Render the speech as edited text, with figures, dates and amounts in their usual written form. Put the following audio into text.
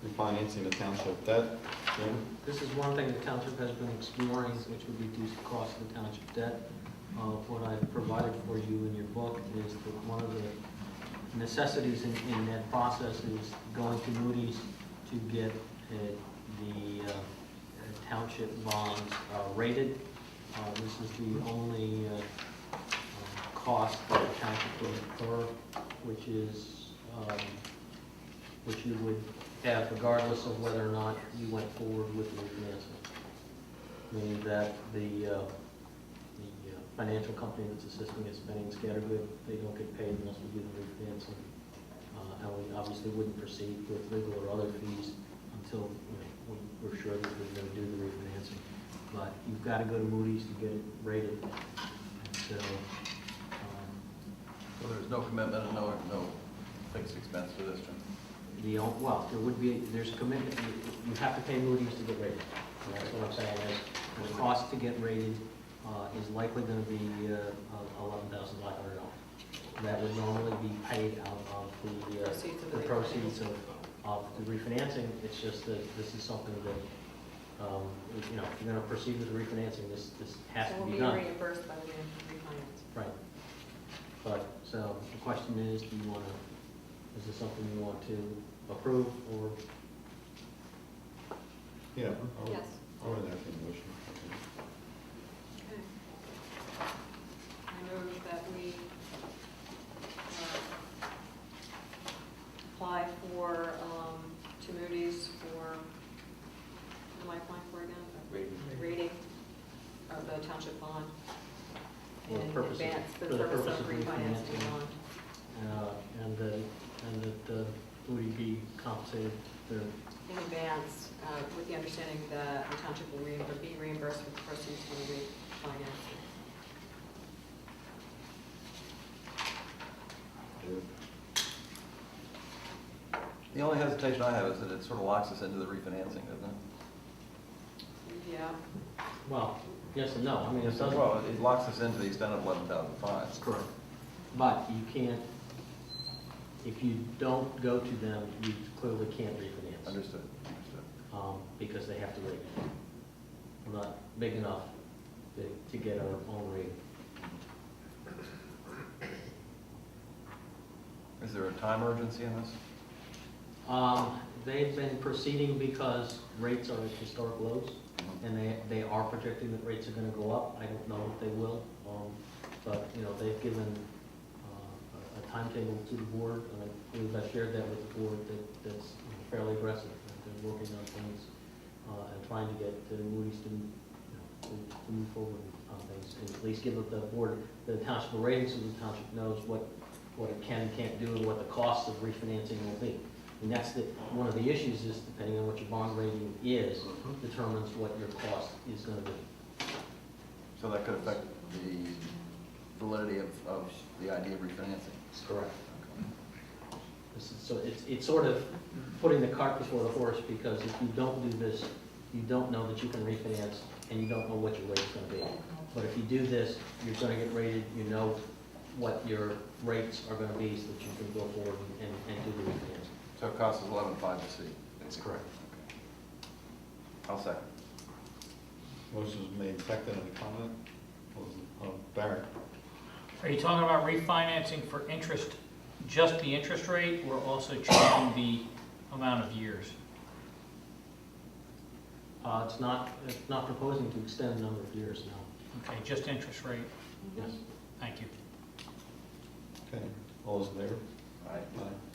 refinancing the township debt. Jim? This is one thing the township has been exploring, which would reduce the cost of the township debt. What I've provided for you in your book is that one of the necessities in that process is going to Moody's to get the township bonds rated. This is the only cost that the township would incur, which is which you would have regardless of whether or not you went forward with the refinancing. Meaning that the financial company that's assisting us spending Scattergood, they don't get paid unless we do the refinancing. And we obviously wouldn't proceed with legal or other fees until we're sure that we're going to do the refinancing. But you've got to go to Moody's to get it rated. So, So there's no commitment and no fixed expense for this, Jim? well, there's a commitment. You have to pay Moody's to get rated. And that's what I'm saying is the cost to get rated is likely going to be $11,500. That would normally be paid out of the proceeds of the refinancing. It's just that this is something that, if you're going to proceed with the refinancing, this has to be done. So we'll be reimbursed by the refinance. Right. But, so the question is, is this something you want to approve or? Yeah. Yes. I would entertain a motion. Okay. I move that we apply for, to Moody's for, what am I applying for again? Rating of the township bond For the in purpose of- advance, for for the the purpose purpose of of refinancing the refinancing. bond. And that Moody be compensated for, In advance, with the understanding that the township will be reimbursed with the proceeds from the refinancing. The only hesitation I have is that it sort of locks us into the refinancing, doesn't it? Yeah. well, yes and no. I mean, it doesn't. Well, it locks us into the extent of 11,500. That's correct. But you can't, if you don't go to them, you clearly can't refinance. Understood. Because they have to rate it. We're not big enough to get our own rating. Is there a time urgency in this? They've been proceeding because rates are at historic lows, and they are projecting that rates are going to go up. I don't know if they will, but they've given a timetable to the board, and I believe I shared that with the board that's fairly aggressive. They're working on things and trying to get the Moody's to move forward on things, and at least give the board the township a rating so the township knows what it can and can't do and what the cost of refinancing will be. And that's one of the issues is depending on what your bond rating is, determines what your cost is going to be. So that could affect the validity of the idea of refinancing. That's correct. So it's sort of putting the cart before the horse, because if you don't do this, you don't know that you can refinance, and you don't know what your rate's going to be. But if you do this, you're going to get rated, you know what your rates are going to be so that you can go forward and do the refinancing. So it costs us 11,500 to see. That's correct. Okay. I'll second. Motion is made, second, any comment? Barry? Are you talking about refinancing for interest, just the interest rate, or also changing the amount of years? It's not proposing to extend the number of years now. Okay, just interest rate. Yes. Thank you. Okay, all those in favor? All right. Aye.